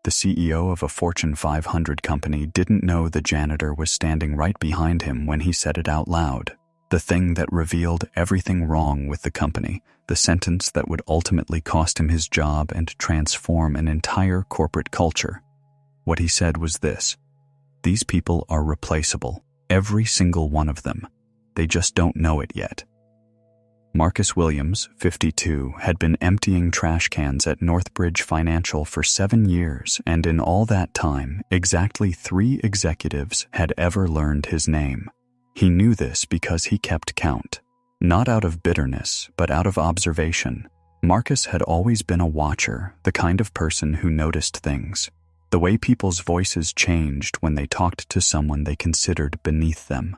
The CEO of a Fortune 500 company didn't know the janitor was standing right behind him when he said it out loud. The thing that revealed everything wrong with the company, the sentence that would ultimately cost him his job and transform an entire corporate culture. What he said was this: "These people are replaceable, every single one of them. They just don't know it yet." Marcus Williams, 52, had been emptying trash cans at Northbridge Financial for 7 years, and in all that time, exactly 3 executives had ever learned his name. He knew this because he kept count. Not out of bitterness, but out of observation. Marcus had always been a watcher, the kind of person who noticed things. The way people's voices changed when they talked to someone they considered beneath them.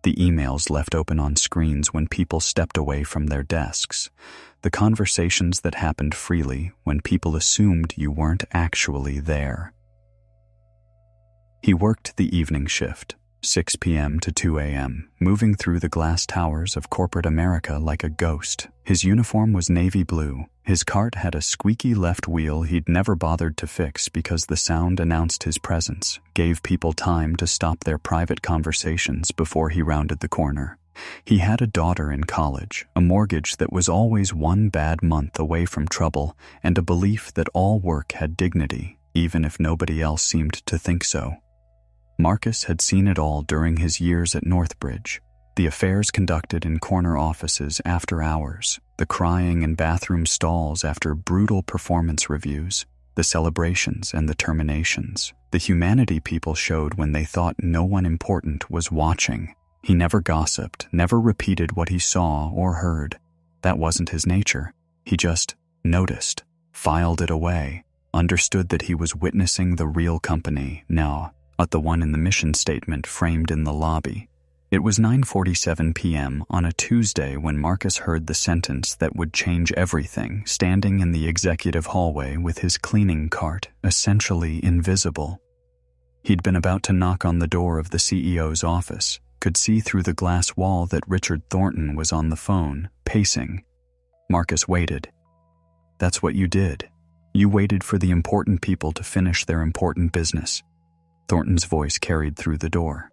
The emails left open on screens when people stepped away from their desks. The conversations that happened freely when people assumed you weren't actually there. He worked the evening shift, 6 p.m. to 2 a.m., moving through the glass towers of corporate America like a ghost. His uniform was navy blue. His cart had a squeaky left wheel he'd never bothered to fix because the sound announced his presence, gave people time to stop their private conversations before he rounded the corner. He had a daughter in college, a mortgage that was always one bad month away from trouble, and a belief that all work had dignity, even if nobody else seemed to think so. Marcus had seen it all during his years at Northbridge. The affairs conducted in corner offices after hours, the crying in bathroom stalls after brutal performance reviews, the celebrations and the terminations, the humanity people showed when they thought no one important was watching. He never gossiped, never repeated what he saw or heard. That wasn't his nature. He just noticed, filed it away, understood that he was witnessing the real company, not the one in the mission statement framed in the lobby. It was 9:47 p.m. on a Tuesday when Marcus heard the sentence that would change everything, standing in the executive hallway with his cleaning cart, essentially invisible. He'd been about to knock on the door of the CEO's office, could see through the glass wall that Richard Thornton was on the phone, pacing. Marcus waited. That's what you did. You waited for the important people to finish their important business. Thornton's voice carried through the door.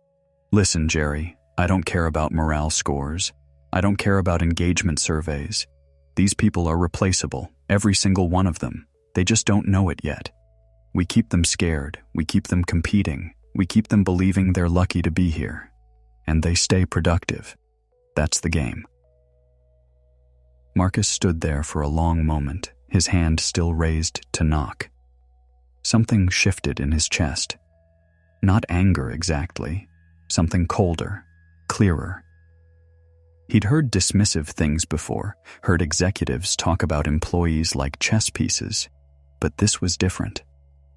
Listen, Jerry, I don't care about morale scores. I don't care about engagement surveys. These people are replaceable, every single one of them. They just don't know it yet. We keep them scared. We keep them competing. We keep them believing they're lucky to be here. And they stay productive. That's the game. Marcus stood there for a long moment, his hand still raised to knock. Something shifted in his chest. Not anger exactly, something colder, clearer. He'd heard dismissive things before, heard executives talk about employees like chess pieces, but this was different.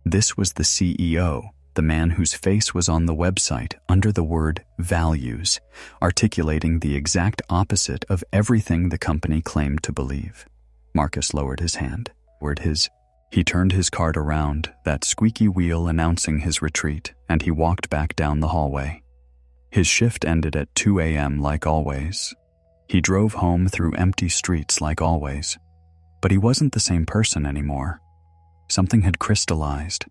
This was the CEO, the man whose face was on the website under the word values, articulating the exact opposite of everything the company claimed to believe. Marcus lowered his hand, He turned his cart around, that squeaky wheel announcing his retreat, and he walked back down the hallway. His shift ended at 2 a.m. like always. He drove home through empty streets like always. But he wasn't the same person anymore. Something had crystallized.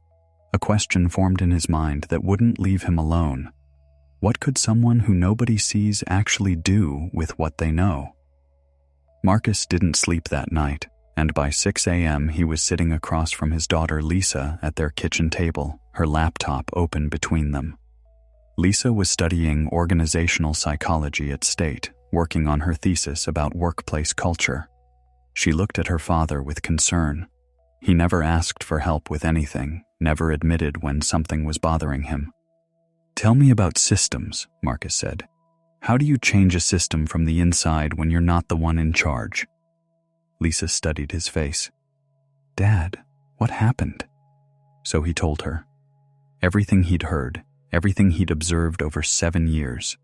A question formed in his mind that wouldn't leave him alone. What could someone who nobody sees actually do with what they know? Marcus didn't sleep that night. And by 6 a.m. he was sitting across from his daughter Lisa at their kitchen table, her laptop open between them. Lisa was studying organizational psychology at State, working on her thesis about workplace culture. She looked at her father with concern. He never asked for help with anything, never admitted when something was bothering him. Tell me about systems, Marcus said. How do you change a system from the inside when you're not the one in charge? Lisa studied his face. Dad, what happened? So he told her. Everything he'd heard, everything he'd observed over 7 years.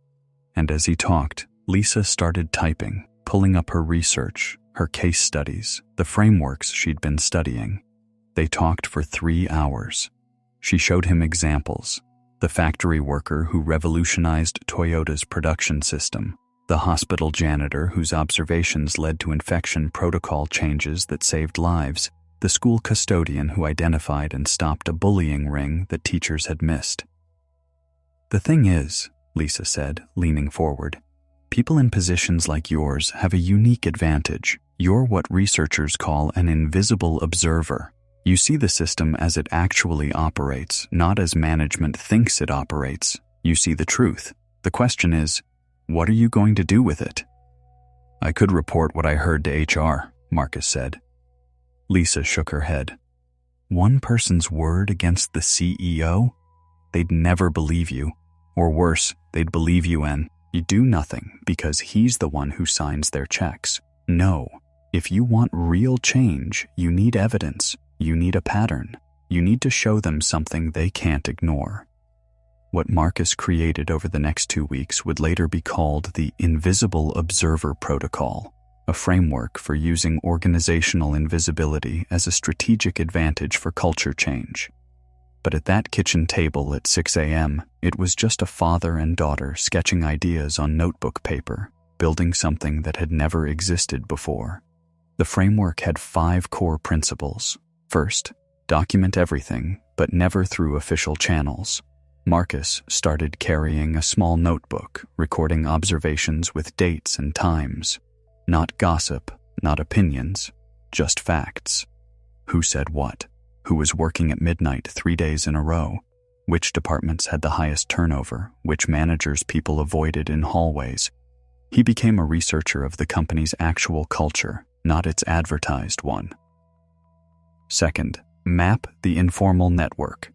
And as he talked, Lisa started typing, pulling up her research, her case studies, the frameworks she'd been studying. They talked for 3 hours. She showed him examples. The factory worker who revolutionized Toyota's production system, the hospital janitor whose observations led to infection protocol changes that saved lives, the school custodian who identified and stopped a bullying ring that teachers had missed. "The thing is," Lisa said, leaning forward, "people in positions like yours have a unique advantage. You're what researchers call an invisible observer. You see the system as it actually operates, not as management thinks it operates. You see the truth. The question is, what are you going to do with it?" "I could report what I heard to HR," Marcus said. Lisa shook her head. "One person's word against the CEO? They'd never believe you. Or worse, they'd believe you and you do nothing because he's the one who signs their checks. No, if you want real change, you need evidence. You need a pattern. You need to show them something they can't ignore." What Marcus created over the next 2 weeks would later be called the Invisible Observer Protocol, a framework for using organizational invisibility as a strategic advantage for culture change. But at that kitchen table at 6 a.m., it was just a father and daughter sketching ideas on notebook paper, building something that had never existed before. The framework had 5 core principles. First, document everything, but never through official channels. Marcus started carrying a small notebook, recording observations with dates and times. Not gossip, not opinions, just facts. Who said what? Who was working at midnight 3 days in a row? Which departments had the highest turnover? Which managers people avoided in hallways? He became a researcher of the company's actual culture, not its advertised one. Second, map the informal network.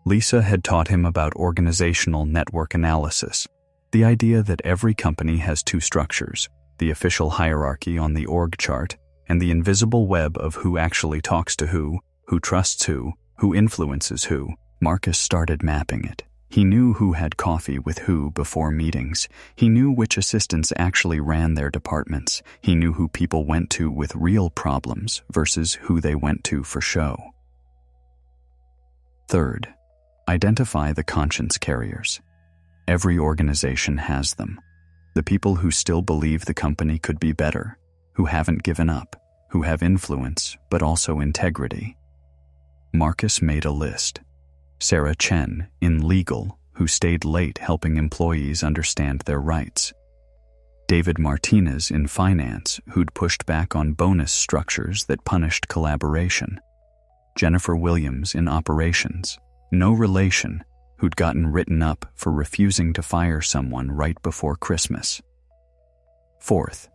Lisa had taught him about organizational network analysis, the idea that every company has 2 structures, the official hierarchy on the org chart, and the invisible web of who actually talks to who trusts who influences who. Marcus started mapping it. He knew who had coffee with who before meetings. He knew which assistants actually ran their departments. He knew who people went to with real problems versus who they went to for show. Third, identify the conscience carriers. Every organization has them. The people who still believe the company could be better, who haven't given up, who have influence but also integrity. Marcus made a list. Sarah Chen, in legal, who stayed late helping employees understand their rights. David Martinez, in finance, who'd pushed back on bonus structures that punished collaboration. Jennifer Williams, in operations, no relation, who'd gotten written up for refusing to fire someone right before Christmas. Fourth,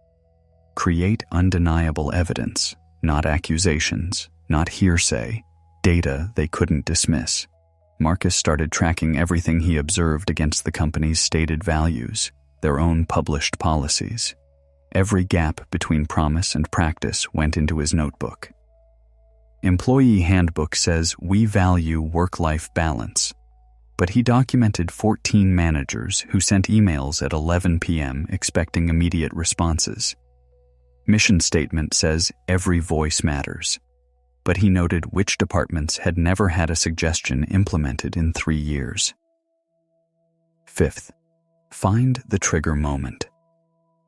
create undeniable evidence, not accusations, not hearsay, data they couldn't dismiss. Marcus started tracking everything he observed against the company's stated values, their own published policies. Every gap between promise and practice went into his notebook. Employee handbook says we value work-life balance, but he documented 14 managers who sent emails at 11 p.m. expecting immediate responses. Mission statement says every voice matters, but he noted which departments had never had a suggestion implemented in 3 years. Fifth, find the trigger moment.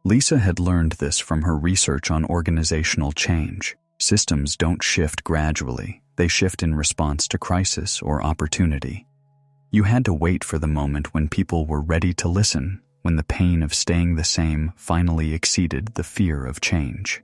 Lisa had learned this from her research on organizational change. Systems don't shift gradually, they shift in response to crisis or opportunity. You had to wait for the moment when people were ready to listen, when the pain of staying the same finally exceeded the fear of change.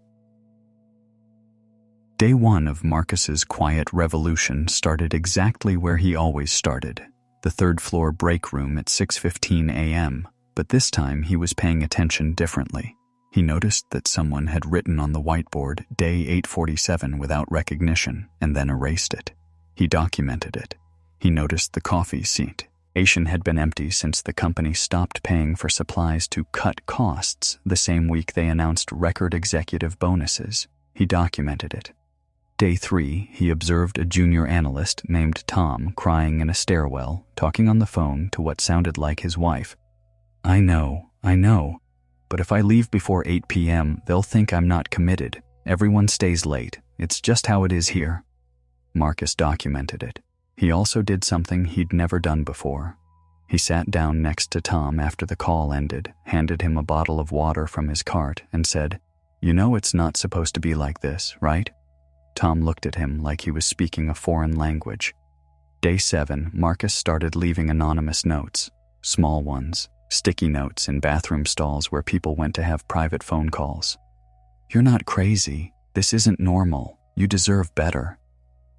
Day 1 of Marcus's quiet revolution started exactly where he always started, the 3rd floor break room at 6:15 a.m., but this time he was paying attention differently. He noticed that someone had written on the whiteboard day 847 without recognition and then erased it. He documented it. He noticed the coffee seat. Asian had been empty since the company stopped paying for supplies to cut costs the same week they announced record executive bonuses. He documented it. Day 3, he observed a junior analyst named Tom crying in a stairwell, talking on the phone to what sounded like his wife. I know, but if I leave before 8 p.m., they'll think I'm not committed. Everyone stays late. It's just how it is here." Marcus documented it. He also did something he'd never done before. He sat down next to Tom after the call ended, handed him a bottle of water from his cart, and said, "You know it's not supposed to be like this, right?" Tom looked at him like he was speaking a foreign language. Day 7, Marcus started leaving anonymous notes, small ones, sticky notes in bathroom stalls where people went to have private phone calls. "You're not crazy. This isn't normal. You deserve better."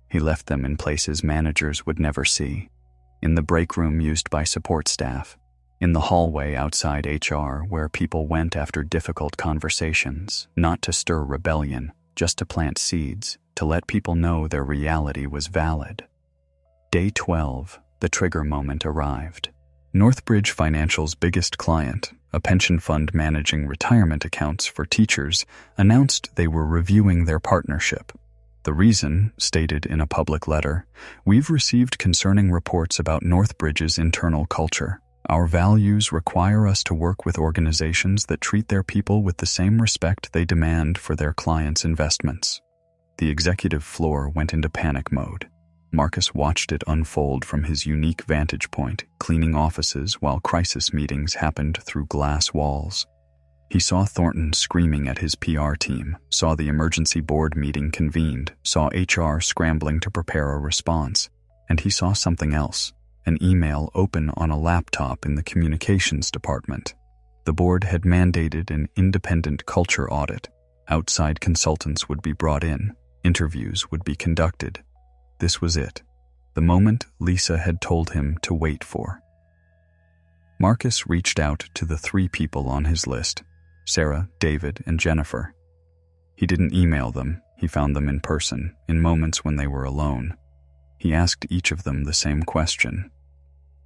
He left them in places managers would never see. In the break room used by support staff. In the hallway outside HR where people went after difficult conversations, not to stir rebellion, just to plant seeds, to let people know their reality was valid. Day 12, the trigger moment arrived. Northbridge Financial's biggest client, a pension fund managing retirement accounts for teachers, announced they were reviewing their partnership. The reason, stated in a public letter, "We've received concerning reports about Northbridge's internal culture. Our values require us to work with organizations that treat their people with the same respect they demand for their clients' investments." The executive floor went into panic mode. Marcus watched it unfold from his unique vantage point, cleaning offices while crisis meetings happened through glass walls. He saw Thornton screaming at his PR team, saw the emergency board meeting convened, saw HR scrambling to prepare a response, and he saw something else, an email open on a laptop in the communications department. The board had mandated an independent culture audit. Outside consultants would be brought in, interviews would be conducted. This was it, the moment Lisa had told him to wait for. Marcus reached out to the 3 people on his list, Sarah, David, and Jennifer. He didn't email them, he found them in person, in moments when they were alone. He asked each of them the same question.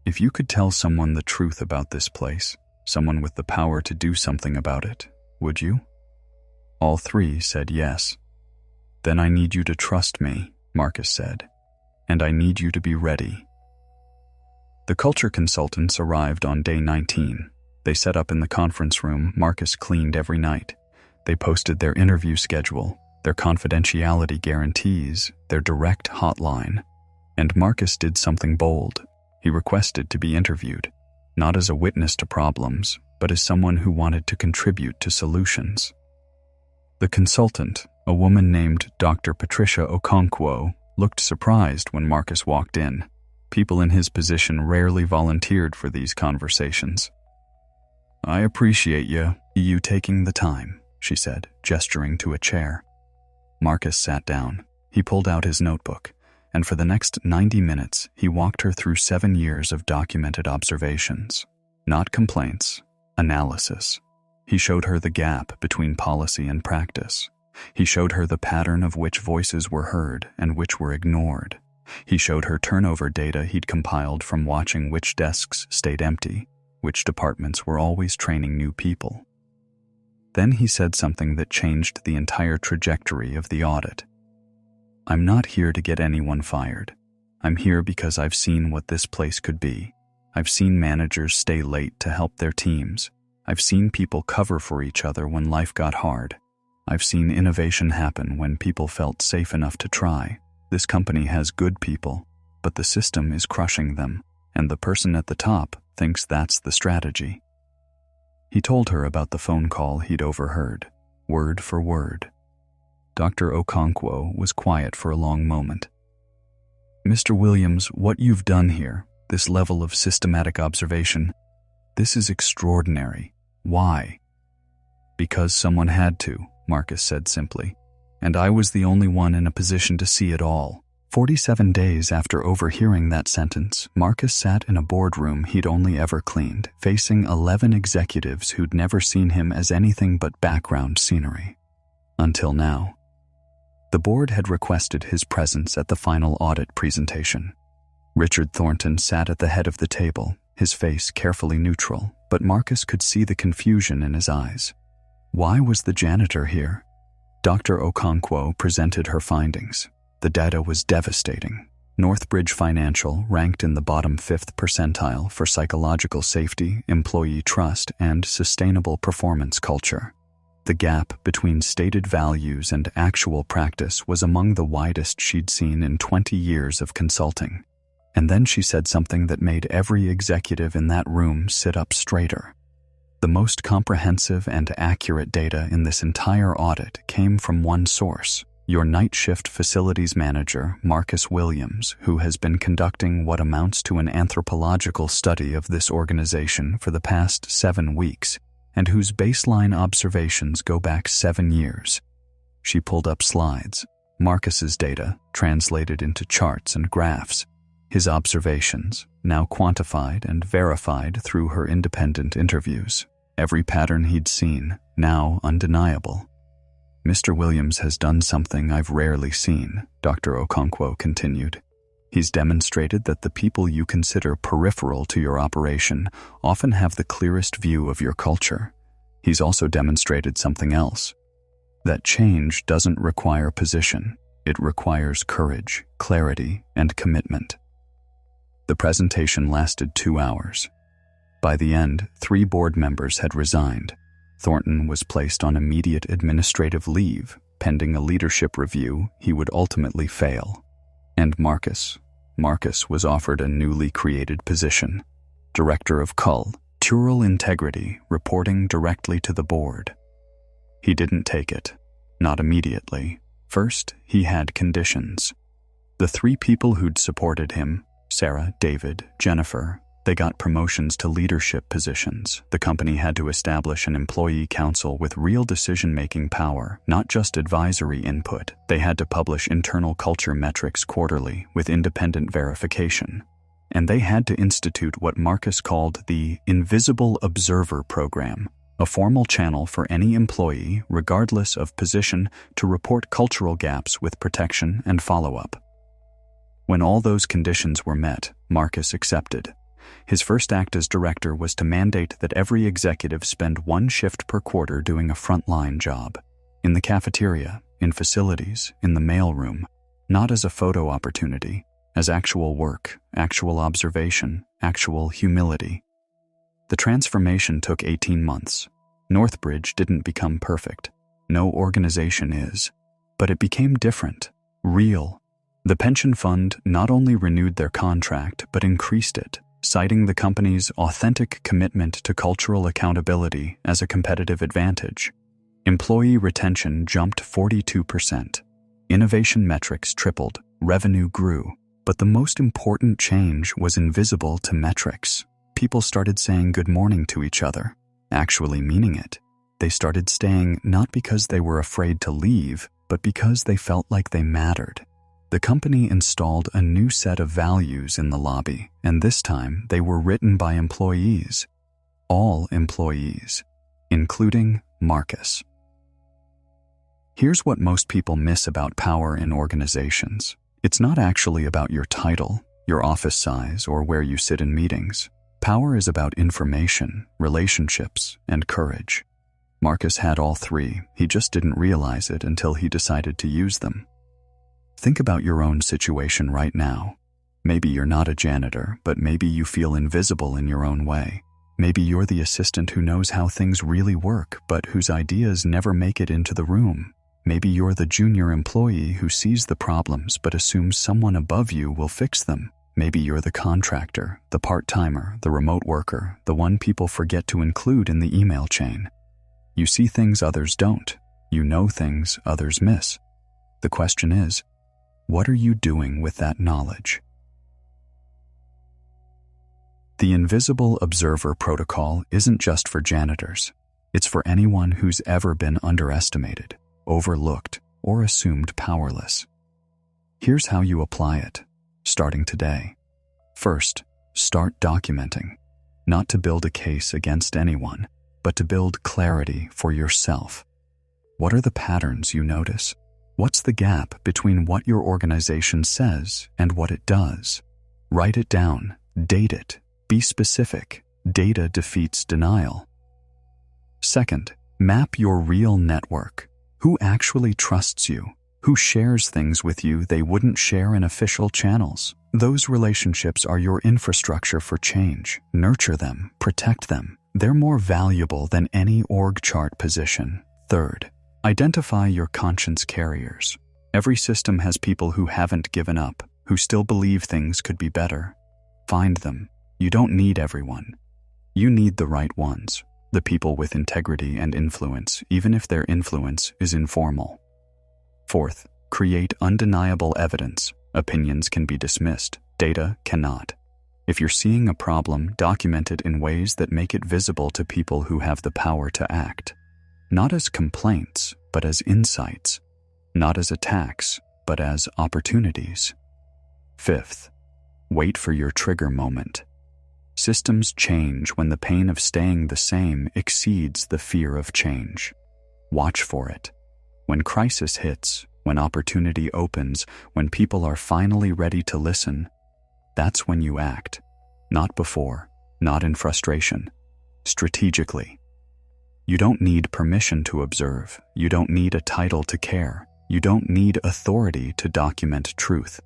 If you could tell someone the truth about this place, someone with the power to do something about it, would you? All 3 said yes. "Then I need you to trust me," Marcus said, "and I need you to be ready." The culture consultants arrived on day 19. They set up in the conference room Marcus cleaned every night. They posted their interview schedule, their confidentiality guarantees, their direct hotline. And Marcus did something bold. He requested to be interviewed, not as a witness to problems, but as someone who wanted to contribute to solutions. The consultant, a woman named Dr. Patricia Okonkwo, looked surprised when Marcus walked in. People in his position rarely volunteered for these conversations. "I appreciate you taking the time," she said, gesturing to a chair. Marcus sat down. He pulled out his notebook, and for the next 90 minutes, he walked her through 7 years of documented observations. Not complaints, analysis. He showed her the gap between policy and practice. He showed her the pattern of which voices were heard and which were ignored. He showed her turnover data he'd compiled from watching which desks stayed empty, which departments were always training new people. Then he said something that changed the entire trajectory of the audit. "I'm not here to get anyone fired. I'm here because I've seen what this place could be. I've seen managers stay late to help their teams. I've seen people cover for each other when life got hard. I've seen innovation happen when people felt safe enough to try. This company has good people, but the system is crushing them, and the person at the top thinks that's the strategy." He told her about the phone call he'd overheard, word for word. Dr. Okonkwo was quiet for a long moment. "Mr. Williams, what you've done here, this level of systematic observation, this is extraordinary. Why?" "Because someone had to," Marcus said simply, "and I was the only one in a position to see it all." 47 days after overhearing that sentence, Marcus sat in a boardroom he'd only ever cleaned, facing 11 executives who'd never seen him as anything but background scenery. Until now. The board had requested his presence at the final audit presentation. Richard Thornton sat at the head of the table, his face carefully neutral, but Marcus could see the confusion in his eyes. Why was the janitor here? Dr. Okonkwo presented her findings. The data was devastating. Northbridge Financial ranked in the bottom 5th percentile for psychological safety, employee trust, and sustainable performance culture. The gap between stated values and actual practice was among the widest she'd seen in 20 years of consulting. And then she said something that made every executive in that room sit up straighter. The most comprehensive and accurate data in this entire audit came from one source, Your night shift facilities manager, Marcus Williams, who has been conducting what amounts to an anthropological study of this organization for the past 7 weeks, and whose baseline observations go back 7 years. She pulled up slides, Marcus's data translated into charts and graphs, his observations, now quantified and verified through her independent interviews. Every pattern he'd seen, now undeniable. Mr. Williams has done something I've rarely seen, Dr. Okonkwo continued. He's demonstrated that the people you consider peripheral to your operation often have the clearest view of your culture. He's also demonstrated something else. That change doesn't require position. It requires courage, clarity, and commitment. The presentation lasted 2 hours. By the end, 3 board members had resigned. Thornton was placed on immediate administrative leave, pending a leadership review he would ultimately fail. And Marcus was offered a newly created position, Director of Cultural Integrity, reporting directly to the board. He didn't take it, not immediately. First, he had conditions. The 3 people who'd supported him, Sarah, David, Jennifer, they got promotions to leadership positions. The company had to establish an employee council with real decision-making power, not just advisory input. They had to publish internal culture metrics quarterly with independent verification. And they had to institute what Marcus called the Invisible Observer Program, a formal channel for any employee, regardless of position, to report cultural gaps with protection and follow-up. When all those conditions were met, Marcus accepted. His first act as director was to mandate that every executive spend 1 shift per quarter doing a frontline job. In the cafeteria, in facilities, in the mailroom, not as a photo opportunity, as actual work, actual observation, actual humility. The transformation took 18 months. Northbridge didn't become perfect. No organization is. But it became different, real. The pension fund not only renewed their contract, but increased it, citing the company's authentic commitment to cultural accountability as a competitive advantage. Employee retention jumped 42%. Innovation metrics tripled, revenue grew. But the most important change was invisible to metrics. People started saying good morning to each other, actually meaning it. They started staying not because they were afraid to leave, but because they felt like they mattered. The company installed a new set of values in the lobby, and this time they were written by employees. All employees, including Marcus. Here's what most people miss about power in organizations. It's not actually about your title, your office size, or where you sit in meetings. Power is about information, relationships, and courage. Marcus had all 3. He just didn't realize it until he decided to use them. Think about your own situation right now. Maybe you're not a janitor, but maybe you feel invisible in your own way. Maybe you're the assistant who knows how things really work, but whose ideas never make it into the room. Maybe you're the junior employee who sees the problems but assumes someone above you will fix them. Maybe you're the contractor, the part-timer, the remote worker, the one people forget to include in the email chain. You see things others don't. You know things others miss. The question is, what are you doing with that knowledge? The Invisible Observer Protocol isn't just for janitors. It's for anyone who's ever been underestimated, overlooked, or assumed powerless. Here's how you apply it, starting today. First, start documenting, not to build a case against anyone, but to build clarity for yourself. What are the patterns you notice? What's the gap between what your organization says and what it does? Write it down, date it, be specific. Data defeats denial. Second, map your real network. Who actually trusts you? Who shares things with you they wouldn't share in official channels? Those relationships are your infrastructure for change. Nurture them, protect them. They're more valuable than any org chart position. Third, identify your conscience carriers. Every system has people who haven't given up, who still believe things could be better. Find them. You don't need everyone. You need the right ones, the people with integrity and influence, even if their influence is informal. Fourth, Create undeniable evidence. Opinions can be dismissed. Data cannot. If you're seeing a problem, document it in ways that make it visible to people who have the power to act. Not as complaints, but as insights. Not as attacks, but as opportunities. Fifth, wait for your trigger moment. Systems change when the pain of staying the same exceeds the fear of change. Watch for it. When crisis hits, when opportunity opens, when people are finally ready to listen, that's when you act. Not before, not in frustration. Strategically. You don't need permission to observe. You don't need a title to care. You don't need authority to document truth.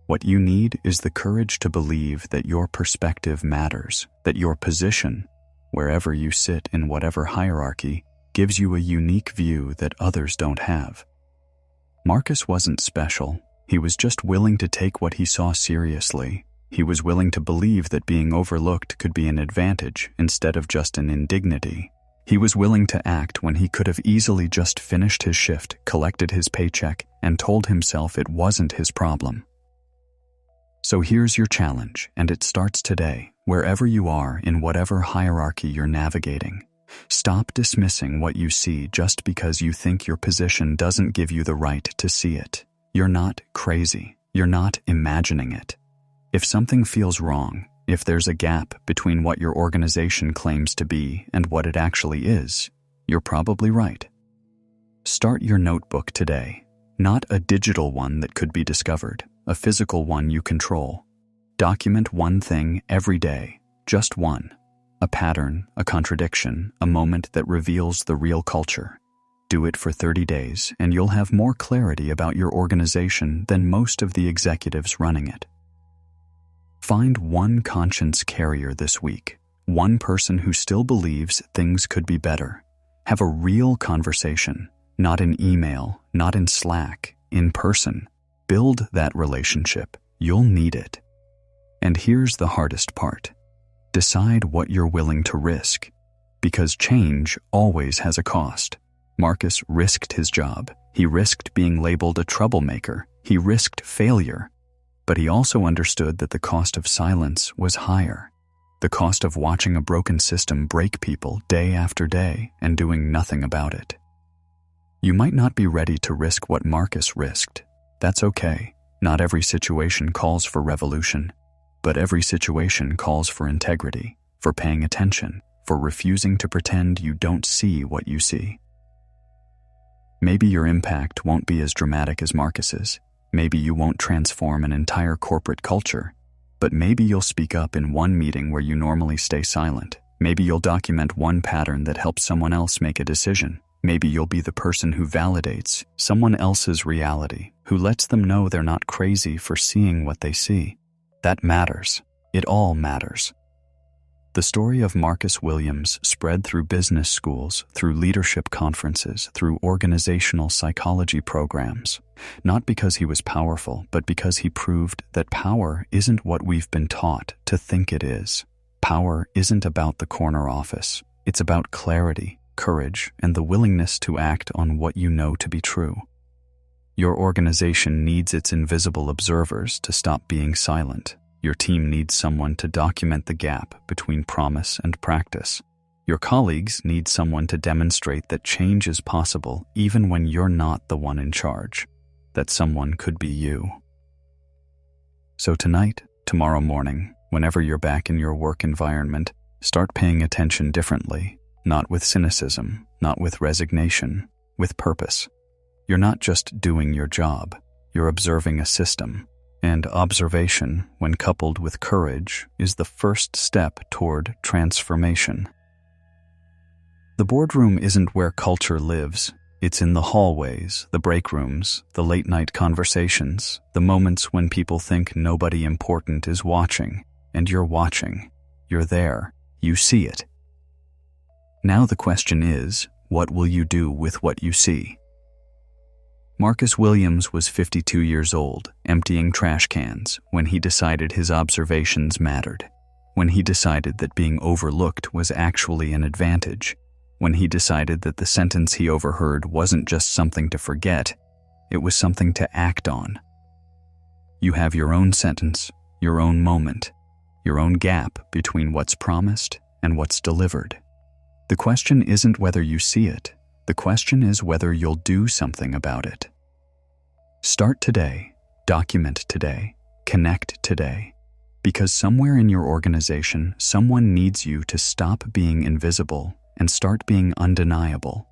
What you need is the courage to believe that your perspective matters, that your position, wherever you sit in whatever hierarchy, gives you a unique view that others don't have. Marcus wasn't special. He was just willing to take what he saw seriously. He was willing to believe that being overlooked could be an advantage instead of just an indignity. He was willing to act when he could have easily just finished his shift, collected his paycheck, and told himself it wasn't his problem. So here's your challenge, and it starts today, wherever you are in whatever hierarchy you're navigating. Stop dismissing what you see just because you think your position doesn't give you the right to see it. You're not crazy. You're not imagining it. If something feels wrong, if there's a gap between what your organization claims to be and what it actually is, you're probably right. Start your notebook today, not a digital one that could be discovered, a physical one you control. Document one thing every day, just one. A pattern, a contradiction, a moment that reveals the real culture. Do it for 30 days, and you'll have more clarity about your organization than most of the executives running it. Find one conscience carrier this week, one person who still believes things could be better. Have a real conversation, not in email, not in Slack, in person. Build that relationship. You'll need it. And here's the hardest part. Decide what you're willing to risk, because change always has a cost. Marcus risked his job. He risked being labeled a troublemaker. He risked failure. But he also understood that the cost of silence was higher. The cost of watching a broken system break people day after day and doing nothing about it. You might not be ready to risk what Marcus risked. That's okay. Not every situation calls for revolution. But every situation calls for integrity, for paying attention, for refusing to pretend you don't see what you see. Maybe your impact won't be as dramatic as Marcus's. Maybe you won't transform an entire corporate culture. But maybe you'll speak up in one meeting where you normally stay silent. Maybe you'll document one pattern that helps someone else make a decision. Maybe you'll be the person who validates someone else's reality, who lets them know they're not crazy for seeing what they see. That matters. It all matters. The story of Marcus Williams spread through business schools, through leadership conferences, through organizational psychology programs, not because he was powerful, but because he proved that power isn't what we've been taught to think it is. Power isn't about the corner office. It's about clarity, courage, and the willingness to act on what you know to be true. Your organization needs its invisible observers to stop being silent. Your team needs someone to document the gap between promise and practice. Your colleagues need someone to demonstrate that change is possible even when you're not the one in charge, that someone could be you. So tonight, tomorrow morning, whenever you're back in your work environment, start paying attention differently, not with cynicism, not with resignation, with purpose. You're not just doing your job, you're observing a system, and observation, when coupled with courage, is the first step toward transformation. The boardroom isn't where culture lives. It's in the hallways, the break rooms, the late-night conversations, the moments when people think nobody important is watching, and you're watching. You're there. You see it. Now the question is, what will you do with what you see? Marcus Williams was 52 years old, emptying trash cans, when he decided his observations mattered, when he decided that being overlooked was actually an advantage, when he decided that the sentence he overheard wasn't just something to forget, It was something to act on. You have your own sentence, your own moment, your own gap between what's promised and what's delivered. The question isn't whether you see it. The question is whether you'll do something about it. Start today, document today, connect today, because somewhere in your organization, someone needs you to stop being invisible and start being undeniable.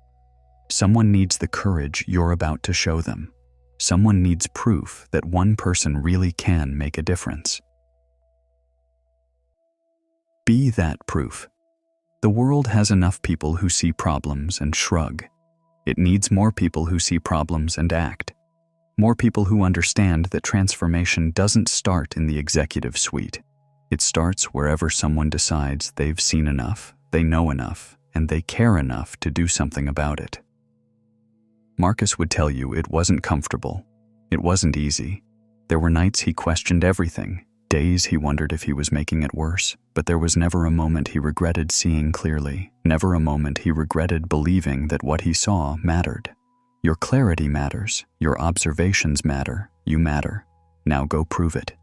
Someone needs the courage you're about to show them. Someone needs proof that one person really can make a difference. Be that proof. The world has enough people who see problems and shrug. It needs more people who see problems and act. More people who understand that transformation doesn't start in the executive suite. It starts wherever someone decides they've seen enough, they know enough, and they care enough to do something about it. Marcus would tell you it wasn't comfortable. It wasn't easy. There were nights he questioned everything, days he wondered if he was making it worse, but there was never a moment he regretted seeing clearly, never a moment he regretted believing that what he saw mattered. Your clarity matters, your observations matter, you matter. Now go prove it.